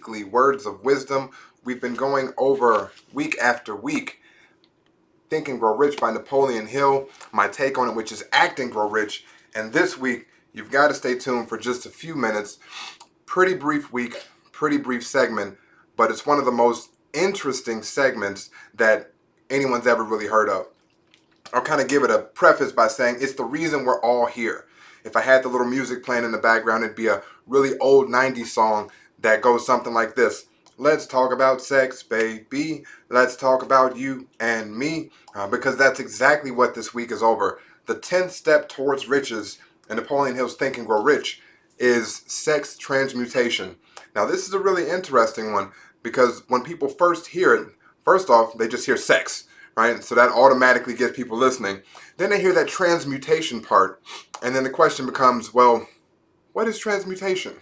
weekly words of wisdom. We've been going over week after week Think and Grow Rich by Napoleon Hill, my take on it, which is Act and Grow Rich. And this week, you've got to stay tuned for just a few minutes. Pretty brief week, pretty brief segment, but it's one of the most interesting segments that anyone's ever really heard of. I'll kind of give it a preface by saying it's the reason we're all here. If I had the little music playing in the background, it'd be a really old 90s song that goes something like this. Let's talk about sex, baby. Let's talk about you and me. Because that's exactly what this week is over. The 10th step towards riches in Napoleon Hill's Think and Grow Rich is sex transmutation. Now, this is a really interesting one because when people first hear it, first off, they just hear sex, right? So that automatically gets people listening. Then they hear that transmutation part, and then the question becomes, well, what is transmutation?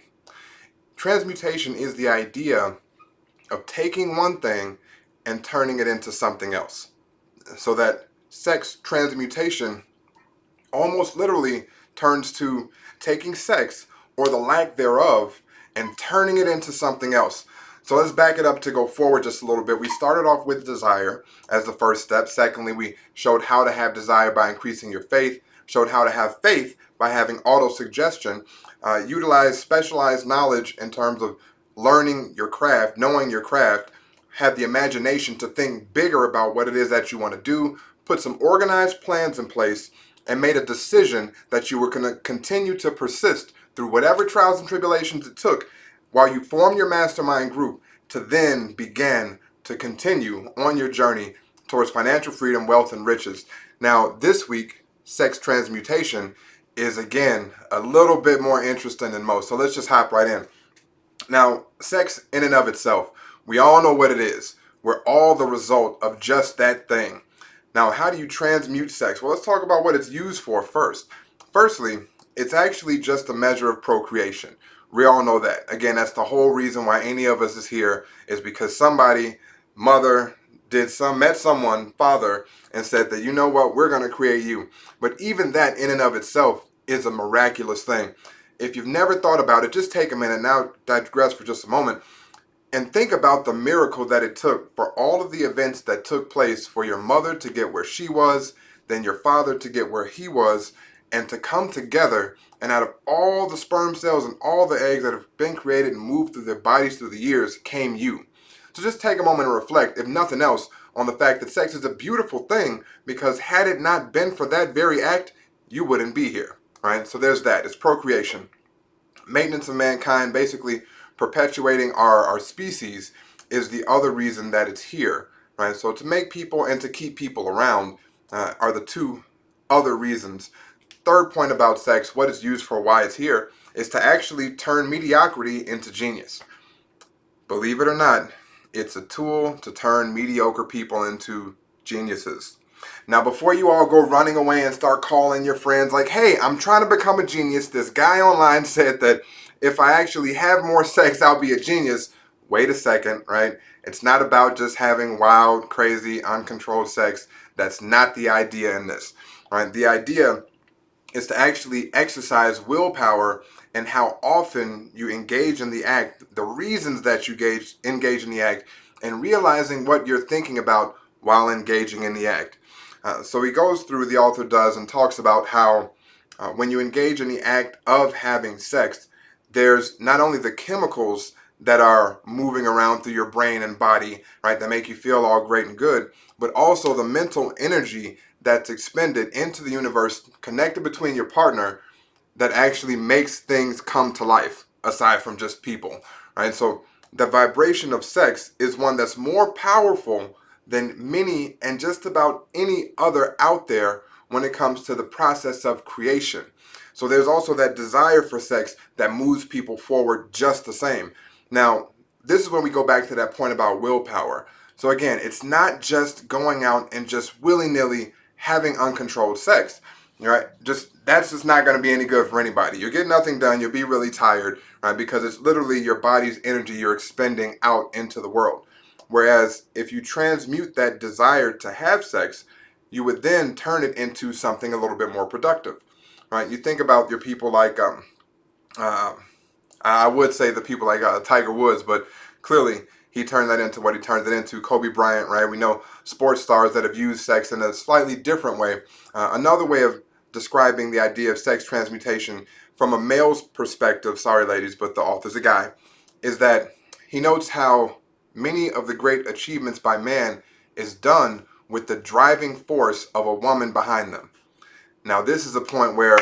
Transmutation is the idea of taking one thing and turning it into something else. So that sex transmutation almost literally turns to taking sex, or the lack thereof, and turning it into something else. So let's back it up to go forward just a little bit. We started off with desire as the first step. Secondly, we showed how to have desire by increasing your faith, showed how to have faith by having auto-suggestion, utilize specialized knowledge in terms of learning your craft, knowing your craft, have the imagination to think bigger about what it is that you want to do, put some organized plans in place, and made a decision that you were going to continue to persist through whatever trials and tribulations it took while you form your mastermind group to then begin to continue on your journey towards financial freedom, wealth, and riches. Now, this week, sex transmutation is, again, a little bit more interesting than most. So let's just hop right in. Now, sex in and of itself, we all know what it is. We're all the result of just that thing. Now, how do you transmute sex? Well, let's talk about what it's used for first. Firstly, it's actually just a measure of procreation. We all know that. Again, that's the whole reason why any of us is here, is because somebody, mother, met someone, father, and said that, you know what, we're going to create you. But even that in and of itself is a miraculous thing. If you've never thought about it, just take a minute, now digress for just a moment, and think about the miracle that it took for all of the events that took place for your mother to get where she was, then your father to get where he was, and to come together, and out of all the sperm cells and all the eggs that have been created and moved through their bodies through the years came you. So just take a moment and reflect, if nothing else, on the fact that sex is a beautiful thing, because had it not been for that very act, you wouldn't be here, right? So there's that. It's procreation. Maintenance of mankind, basically perpetuating our species, is the other reason that it's here, right? So to make people and to keep people around are the two other reasons. Third point about sex, what it's used for, why it's here, is to actually turn mediocrity into genius. Believe it or not, it's a tool to turn mediocre people into geniuses. Now, before you all go running away and start calling your friends like, hey, I'm trying to become a genius. This guy online said that if I actually have more sex, I'll be a genius. Wait a second, right? It's not about just having wild, crazy, uncontrolled sex. That's not the idea in this, right? The idea is to actually exercise willpower and how often you engage in the act, the reasons that you engage in the act, and realizing what you're thinking about while engaging in the act. So he goes through, the author does, and talks about how when you engage in the act of having sex, there's not only the chemicals that are moving around through your brain and body, right, that make you feel all great and good, but also the mental energy that's expended into the universe, connected between your partner, that actually makes things come to life, aside from just people, right? So the vibration of sex is one that's more powerful than many and just about any other out there when it comes to the process of creation. So there's also that desire for sex that moves people forward just the same. Now, this is when we go back to that point about willpower. So again, it's not just going out and just willy-nilly having uncontrolled sex, right? That's just not going to be any good for anybody. You'll get nothing done. You'll be really tired, right? Because it's literally your body's energy you're expending out into the world. Whereas if you transmute that desire to have sex, you would then turn it into something a little bit more productive, right? You think about your people like, I would say the people like Tiger Woods, but clearly he turned that into what he turned it into. Kobe Bryant, right? We know sports stars that have used sex in a slightly different way. Another way of describing the idea of sex transmutation from a male's perspective, sorry ladies, but the author's a guy, is that he notes how many of the great achievements by man is done with the driving force of a woman behind them. Now, this is a point where,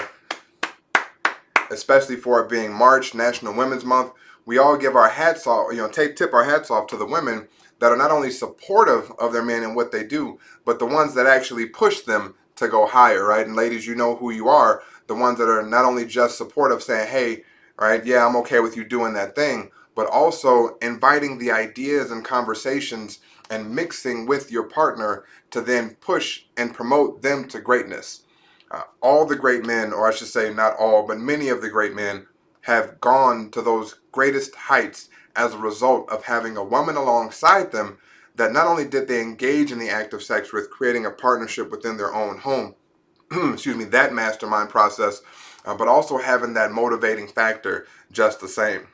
especially for it being March, National Women's Month, we all give our hats off, tip our hats off to the women that are not only supportive of their men and what they do, but the ones that actually push them to go higher, right? And ladies, you know who you are, the ones that are not only just supportive, saying, hey, right, yeah, I'm okay with you doing that thing, but also inviting the ideas and conversations and mixing with your partner to then push and promote them to greatness. All the great men, or I should say not all, but many of the great men have gone to those greatest heights as a result of having a woman alongside them that not only did they engage in the act of sex with, creating a partnership within their own home, excuse me, that mastermind process, but also having that motivating factor just the same.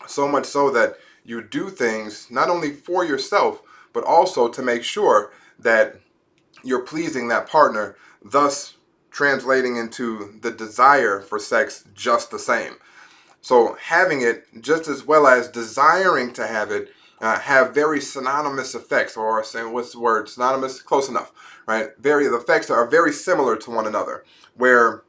So much so that you do things not only for yourself, but also to make sure that you're pleasing that partner, thus translating into the desire for sex just the same. So having it just as well as desiring to have it have very synonymous effects, or saying, what's the word? Synonymous? Close enough, right? The effects are very similar to one another, where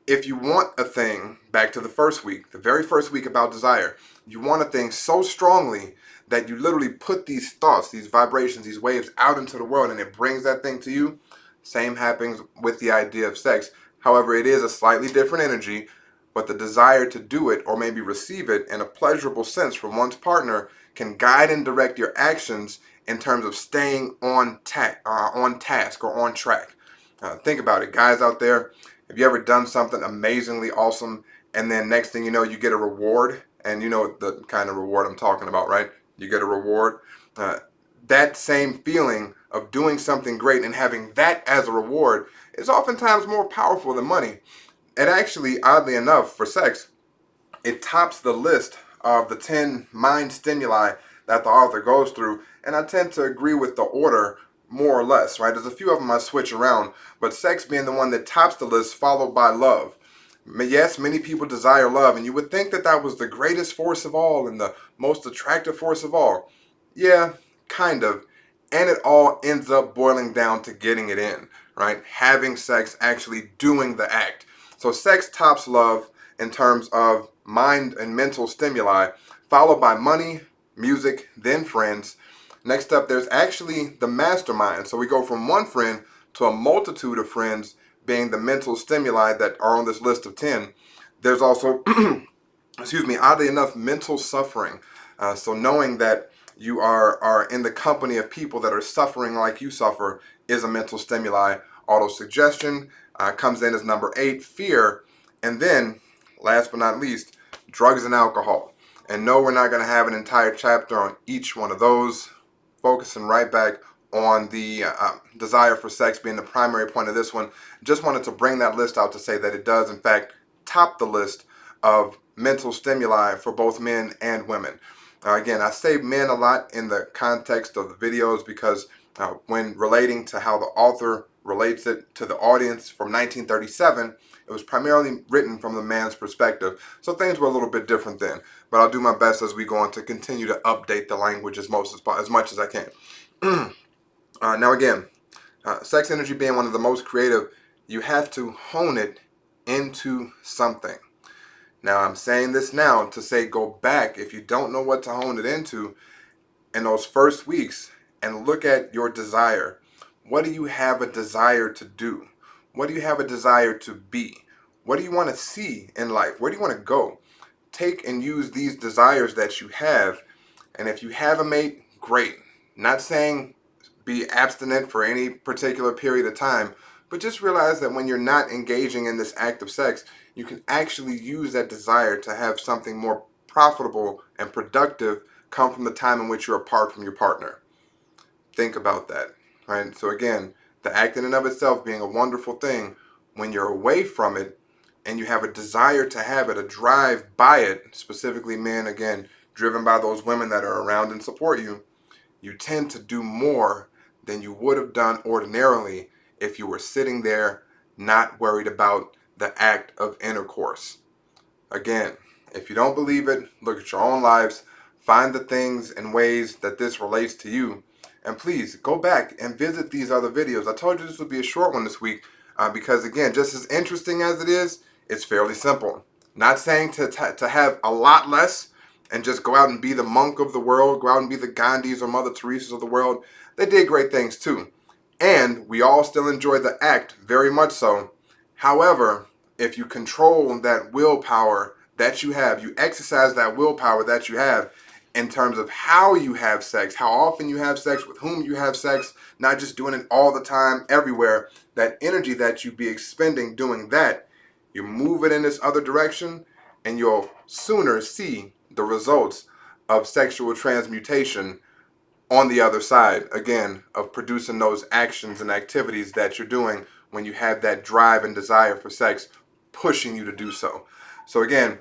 if you want a thing, back to the first week, the very first week about desire, you want a thing so strongly that you literally put these thoughts, these vibrations, these waves out into the world, and it brings that thing to you. Same happens with the idea of sex. However, it is a slightly different energy, but the desire to do it or maybe receive it in a pleasurable sense from one's partner can guide and direct your actions in terms of staying on task or on track. Think about it, guys out there. Have you ever done something amazingly awesome, and then next thing you know, you get a reward? And you know the kind of reward I'm talking about, right? You get a reward. That same feeling of doing something great and having that as a reward is oftentimes more powerful than money. And actually, oddly enough, for sex, it tops the list of the 10 mind stimuli that the author goes through. And I tend to agree with the order more or less, right? There's a few of them I switch around, but sex being the one that tops the list, followed by love. Yes, many people desire love, and you would think that that was the greatest force of all and the most attractive force of all. Yeah, kind of. And it all ends up boiling down to getting it in, right? Having sex, actually doing the act. So sex tops love in terms of mind and mental stimuli, followed by money, music, then friends. Next up, there's actually the mastermind. So we go from one friend to a multitude of friends being the mental stimuli that are on this list of 10. There's also, excuse me, oddly enough, mental suffering. So knowing that you are in the company of people that are suffering like you suffer is a mental stimuli. Autosuggestion comes in as number 8, fear. And then, last but not least, drugs and alcohol. And no, we're not going to have an entire chapter on each one of those, focusing right back on the desire for sex being the primary point of this one. Just wanted to bring that list out to say that it does, in fact, top the list of mental stimuli for both men and women. Again, I say men a lot in the context of the videos because when relating to how the author relates it to the audience from 1937, it was primarily written from the man's perspective. So things were a little bit different then. But I'll do my best as we go on to continue to update the language as much as I can. Now again, sex energy being one of the most creative, you have to hone it into something. Now I'm saying this now to say go back if you don't know what to hone it into in those first weeks and look at your desire. What do you have a desire to do? What do you have a desire to be? What do you want to see in life? Where do you want to go? Take and use these desires that you have, and if you have a mate, great. Not saying be abstinent for any particular period of time, but just realize that when you're not engaging in this act of sex, you can actually use that desire to have something more profitable and productive come from the time in which you're apart from your partner. Think about that, right? So again, the act in and of itself being a wonderful thing, when you're away from it and you have a desire to have it, a drive by it, specifically men, again, driven by those women that are around and support you, you tend to do more than you would have done ordinarily if you were sitting there not worried about the act of intercourse. Again, if you don't believe it, look at your own lives, find the things and ways that this relates to you, and please go back and visit these other videos. I told you this would be a short one this week because, again, just as interesting as it is, it's fairly simple. Not saying to have a lot less and just go out and be the monk of the world, go out and be the Gandhis or Mother Teresas of the world. They did great things too. And we all still enjoy the act, very much so. However, if you control that willpower that you have, you exercise that willpower that you have in terms of how you have sex, how often you have sex, with whom you have sex, not just doing it all the time, everywhere, that energy that you be expending doing that, you move it in this other direction and you'll sooner see the results of sexual transmutation on the other side, again, of producing those actions and activities that you're doing when you have that drive and desire for sex pushing you to do so. So again,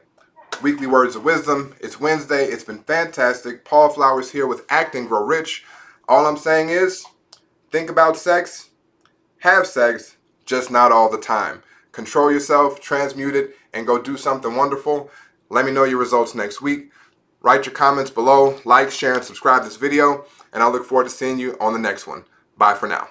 weekly words of wisdom. It's Wednesday. It's been fantastic. Paul Flowers here with Act and Grow Rich. All I'm saying is, think about sex, have sex, just not all the time. Control yourself, transmute it, and go do something wonderful. Let me know your results next week. Write your comments below, like, share, and subscribe this video, and I look forward to seeing you on the next one. Bye for now.